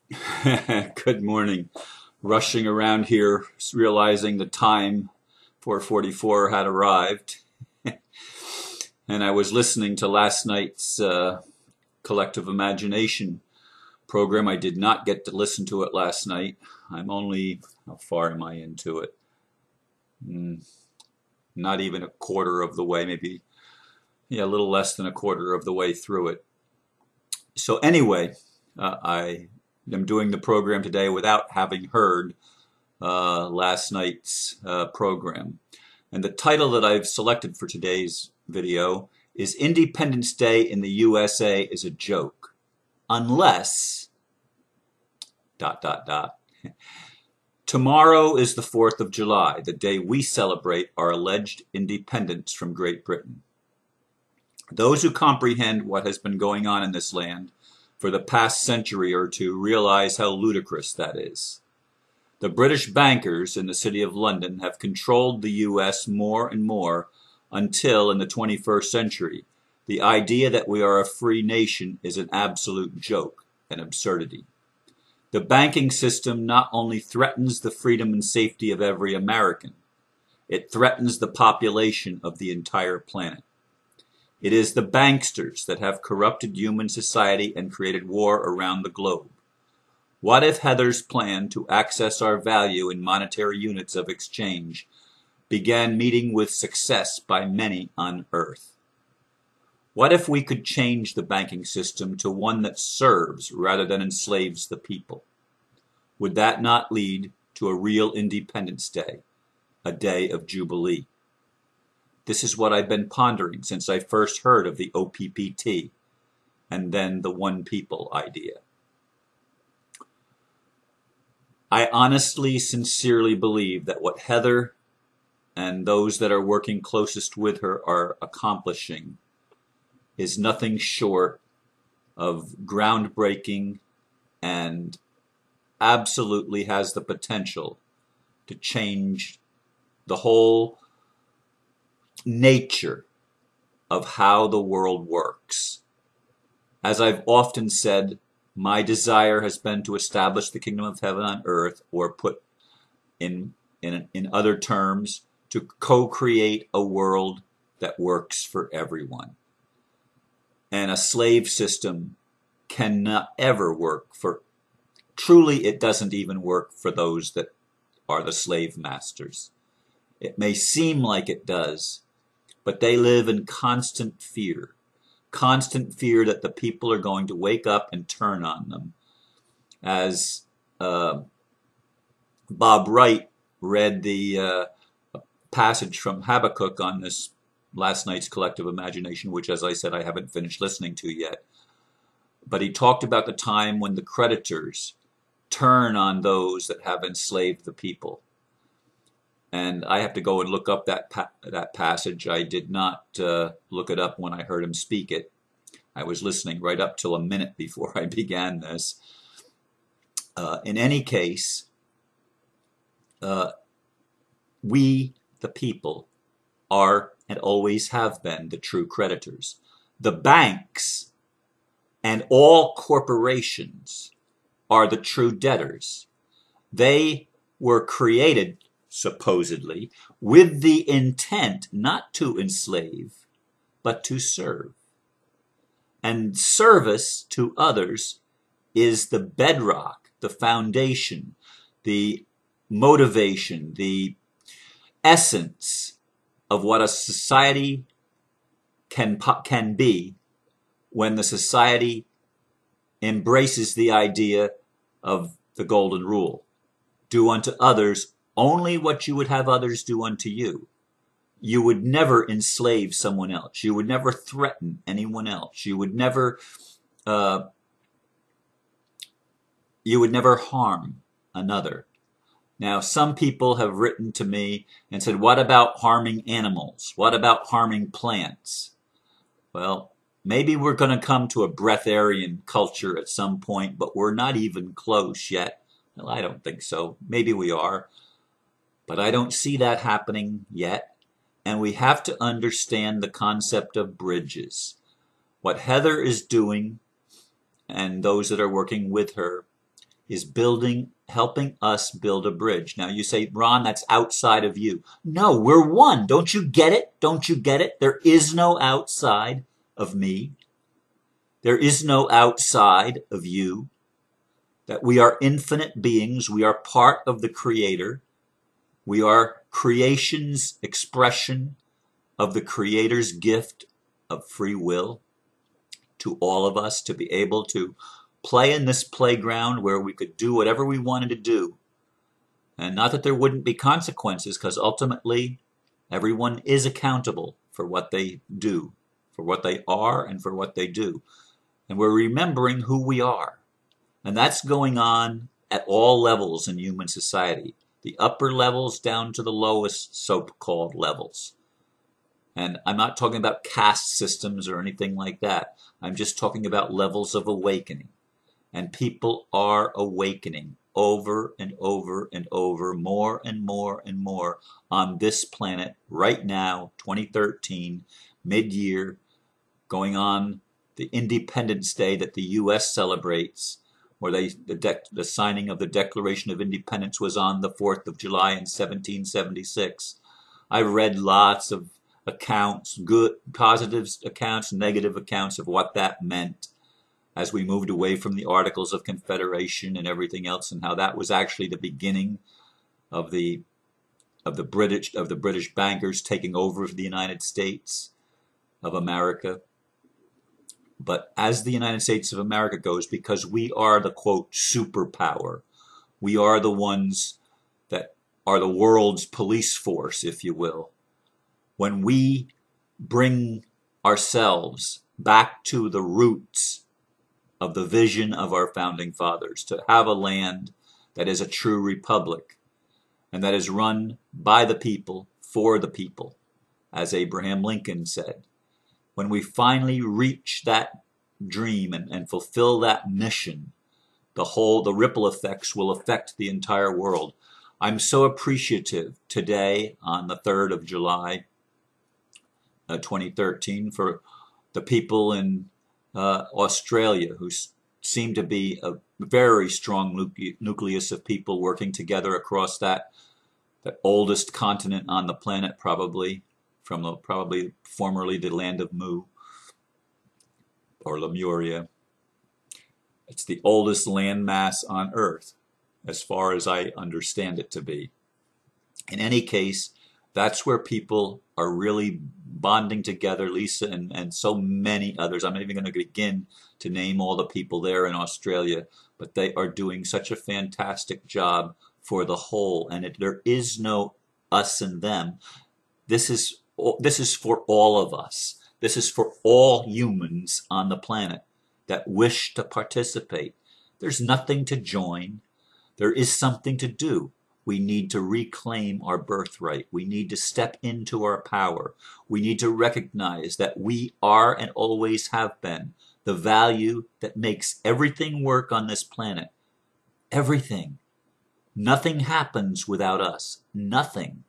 Good morning. Rushing around here, realizing the time 4:44 had arrived. And I was listening to last night's Collective Imagination program. I did not get to listen to it last night. I'm only, how far am I into it? Not even a quarter of the way, maybe, yeah, a little less than a quarter of the way through it. So anyway, I am doing the program today without having heard last night's program. And the title that I've selected for today's video is Independence Day in the USA is a Joke. Unless, ... Tomorrow is the 4th of July, the day we celebrate our alleged independence from Great Britain. Those who comprehend what has been going on in this land for the past century or two realize how ludicrous that is. The British bankers in the City of London have controlled the US more and more until, in the 21st century, the idea that we are a free nation is an absolute joke, an absurdity. The banking system not only threatens the freedom and safety of every American, it threatens the population of the entire planet. It is the banksters that have corrupted human society and created war around the globe. What if Heather's plan to access our value in monetary units of exchange began meeting with success by many on Earth? What if we could change the banking system to one that serves rather than enslaves the people? Would that not lead to a real Independence Day, a day of jubilee? This is what I've been pondering since I first heard of the OPPT and then the One People idea. I honestly, sincerely believe that what Heather and those that are working closest with her are accomplishing is nothing short of groundbreaking and absolutely has the potential to change the whole nature of how the world works. As I've often said, my desire has been to establish the kingdom of heaven on earth, or put in other terms, to co-create a world that works for everyone. And a slave system cannot ever work for, truly it doesn't even work for those that are the slave masters. It may seem like it does, but they live in constant fear that the people are going to wake up and turn on them. As Bob Wright read the passage from Habakkuk on this last night's Collective Imagination, which, as I said, I haven't finished listening to yet. But he talked about the time when the creditors turn on those that have enslaved the people. And I have to go and look up that passage. I did not look it up when I heard him speak it. I was listening right up till a minute before I began this. In any case, we, the people, are and always have been the true creditors. The banks and all corporations are the true debtors. They were created, supposedly, with the intent not to enslave, but to serve. And service to others is the bedrock, the foundation, the motivation, the essence of what a society can be when the society embraces the idea of the golden rule. Do unto others only what you would have others do unto you. You would never enslave someone else. You would never threaten anyone else. You would never harm another. Now, some people have written to me and said, what about harming animals? What about harming plants? Well, maybe we're going to come to a breatharian culture at some point, but we're not even close yet. Well, I don't think so. Maybe we are. But I don't see that happening yet. And we have to understand the concept of bridges. What Heather is doing, and those that are working with her, is helping us build a bridge. Now you say, Ron, that's outside of you. No, we're one. Don't you get it? Don't you get it? There is no outside of me. There is no outside of you. That we are infinite beings. We are part of the Creator. We are creation's expression of the Creator's gift of free will to all of us to be able to play in this playground where we could do whatever we wanted to do. And not that there wouldn't be consequences, because ultimately everyone is accountable for what they do, for what they are, and for what they do. And we're remembering who we are. And that's going on at all levels in human society, the upper levels down to the lowest so-called levels. And I'm not talking about caste systems or anything like that. I'm just talking about levels of awakening. And people are awakening over and over and over, more and more and more on this planet right now, 2013, mid-year, going on the Independence Day that the U.S. celebrates, where the signing of the Declaration of Independence was on the 4th of July in 1776. I've read lots of accounts, good, positive accounts, negative accounts of what that meant as we moved away from the Articles of Confederation and everything else, and how that was actually the beginning of the British bankers taking over the United States of America. But as the United States of America goes, because we are the, quote, superpower, we are the ones that are the world's police force, if you will. When we bring ourselves back to the roots of the vision of our founding fathers, to have a land that is a true republic and that is run by the people, for the people, as Abraham Lincoln said. When we finally reach that dream and fulfill that mission, the ripple effects will affect the entire world. I'm so appreciative today on the 3rd of July, 2013, for the people in Australia who seem to be a very strong nucleus of people working together across that oldest continent on the planet, probably formerly the land of Mu or Lemuria. It's the oldest landmass on Earth, as far as I understand it to be. In any case, that's where people are really bonding together, Lisa, and so many others. I'm not even going to begin to name all the people there in Australia, but they are doing such a fantastic job for the whole, and there is no us and them. This is for all of us. This is for all humans on the planet that wish to participate. There's nothing to join. There is something to do. We need to reclaim our birthright. We need to step into our power. We need to recognize that we are and always have been the value that makes everything work on this planet. Everything. Nothing happens without us. Nothing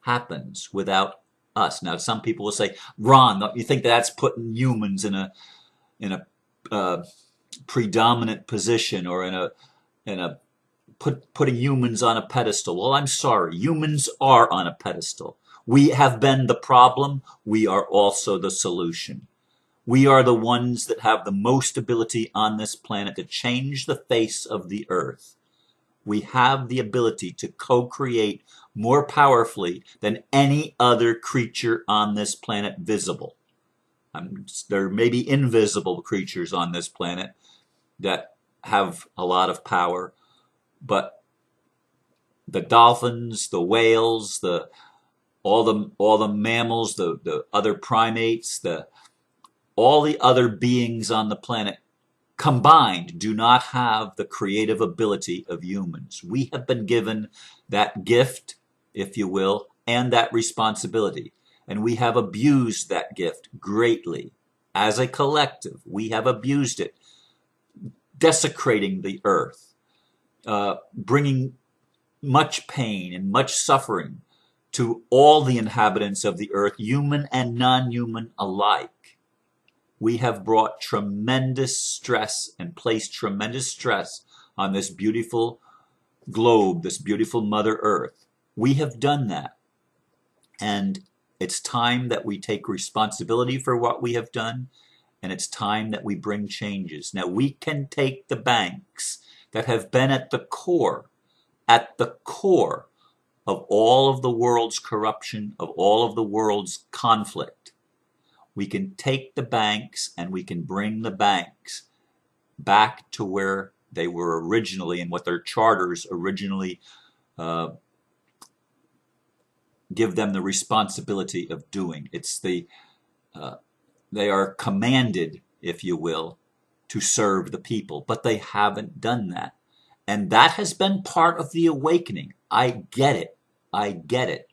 happens without us. Now, some people will say, Ron, you think that's putting humans in a predominant position, or putting humans on a pedestal? Well, I'm sorry. Humans are on a pedestal. We have been the problem. We are also the solution. We are the ones that have the most ability on this planet to change the face of the earth. We have the ability to co-create more powerfully than any other creature on this planet visible. There may be invisible creatures on this planet that have a lot of power, but the dolphins, the whales, all the mammals, the other primates, all the other beings on the planet combined do not have the creative ability of humans. We have been given that gift, if you will, and that responsibility. And we have abused that gift greatly. As a collective, we have abused it, desecrating the earth, bringing much pain and much suffering to all the inhabitants of the earth, human and non-human alike. We have brought tremendous stress and placed tremendous stress on this beautiful globe, this beautiful Mother Earth. We have done that. And it's time that we take responsibility for what we have done, and it's time that we bring changes. Now, we can take the banks that have been at the core of all of the world's corruption, of all of the world's conflict. We can take the banks and we can bring the banks back to where they were originally and what their charters originally give them the responsibility of doing. It's they are commanded, if you will, to serve the people, but they haven't done that. And that has been part of the awakening. I get it. I get it.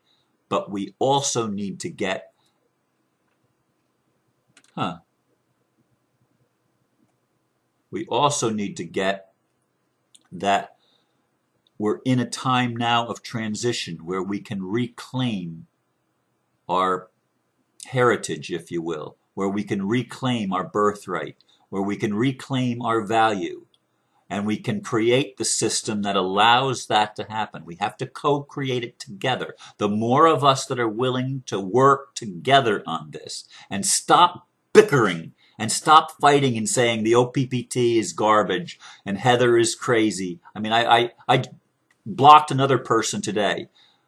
But we also need to get, we also need to get that we're in a time now of transition where we can reclaim our heritage, if you will, where we can reclaim our birthright, where we can reclaim our value, and we can create the system that allows that to happen. We have to co-create it together. The more of us that are willing to work together on this and stop bickering and stop fighting and saying the OPPT is garbage and Heather is crazy. I mean, I blocked another person today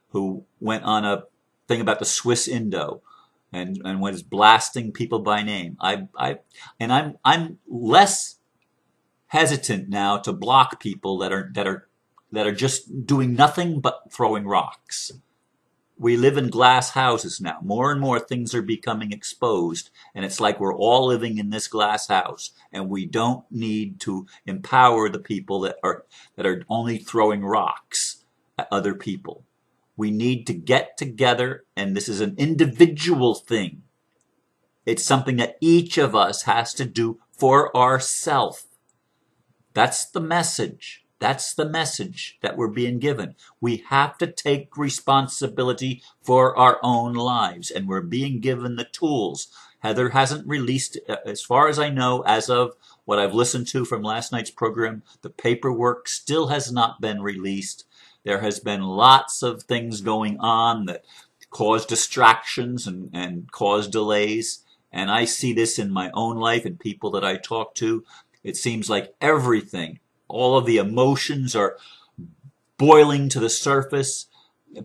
who went on a thing about the Swiss Indo and was blasting people by name. I'm less hesitant now to block people that are just doing nothing but throwing rocks. We live in glass houses now. More and more things are becoming exposed, and it's like we're all living in this glass house, and we don't need to empower the people that are only throwing rocks at other people. We need to get together, and this is an individual thing. It's something that each of us has to do for ourselves. That's the message. That's the message that we're being given. We have to take responsibility for our own lives, and we're being given the tools. Heather hasn't released, as far as I know, as of what I've listened to from last night's program, the paperwork still has not been released. There has been lots of things going on that cause distractions and cause delays, and I see this in my own life and people that I talk to. It seems like everything, all of the emotions are boiling to the surface.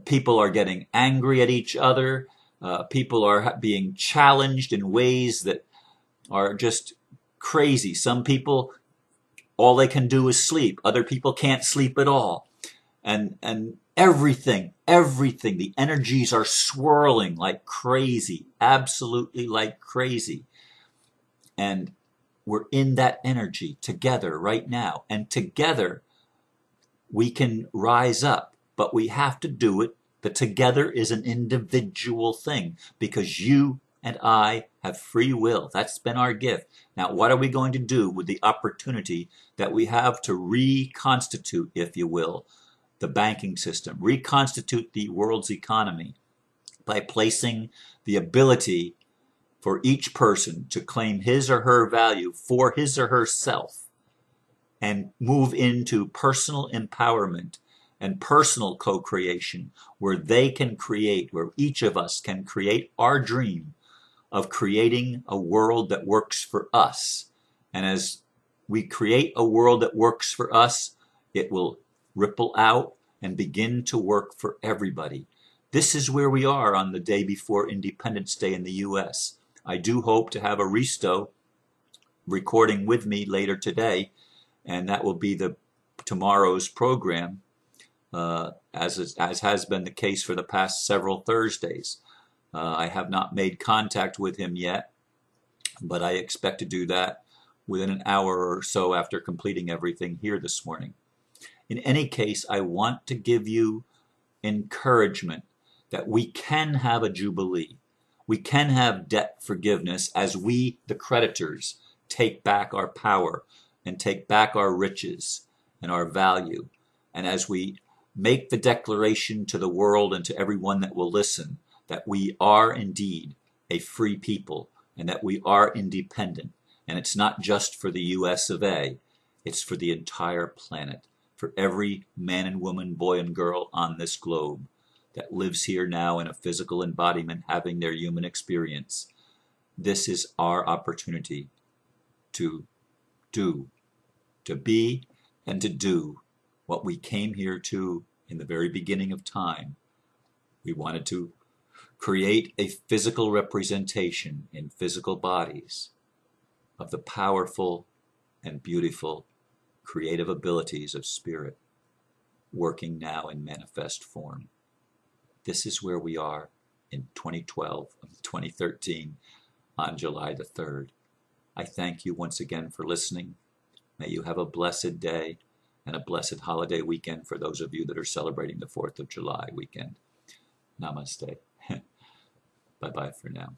People are getting angry at each other. People are being challenged in ways that are just crazy. Some people, all they can do is sleep. Other people can't sleep at all. And everything, the energies are swirling like crazy, absolutely like crazy. And we're in that energy together right now. And together we can rise up, but we have to do it. The together is an individual thing because you and I have free will. That's been our gift. Now, what are we going to do with the opportunity that we have to reconstitute, if you will, the banking system, reconstitute the world's economy by placing the ability for each person to claim his or her value for his or herself and move into personal empowerment and personal co-creation where they can create, where each of us can create our dream of creating a world that works for us. And as we create a world that works for us, it will ripple out and begin to work for everybody. This is where we are on the day before Independence Day in the U.S. I do hope to have Aristo recording with me later today, and that will be tomorrow's program, as has been the case for the past several Thursdays. I have not made contact with him yet, but I expect to do that within an hour or so after completing everything here this morning. In any case, I want to give you encouragement that we can have a jubilee. We can have debt forgiveness as we, the creditors, take back our power and take back our riches and our value. And as we make the declaration to the world and to everyone that will listen that we are indeed a free people and that we are independent. And it's not just for the US of A. It's for the entire planet, for every man and woman, boy and girl on this globe that lives here now in a physical embodiment having their human experience. This is our opportunity to do, to be, and to do what we came here to in the very beginning of time. We wanted to create a physical representation in physical bodies of the powerful and beautiful creative abilities of spirit working now in manifest form. This is where we are in 2012, 2013, on July the 3rd. I thank you once again for listening. May you have a blessed day and a blessed holiday weekend for those of you that are celebrating the 4th of July weekend. Namaste. Bye-bye for now.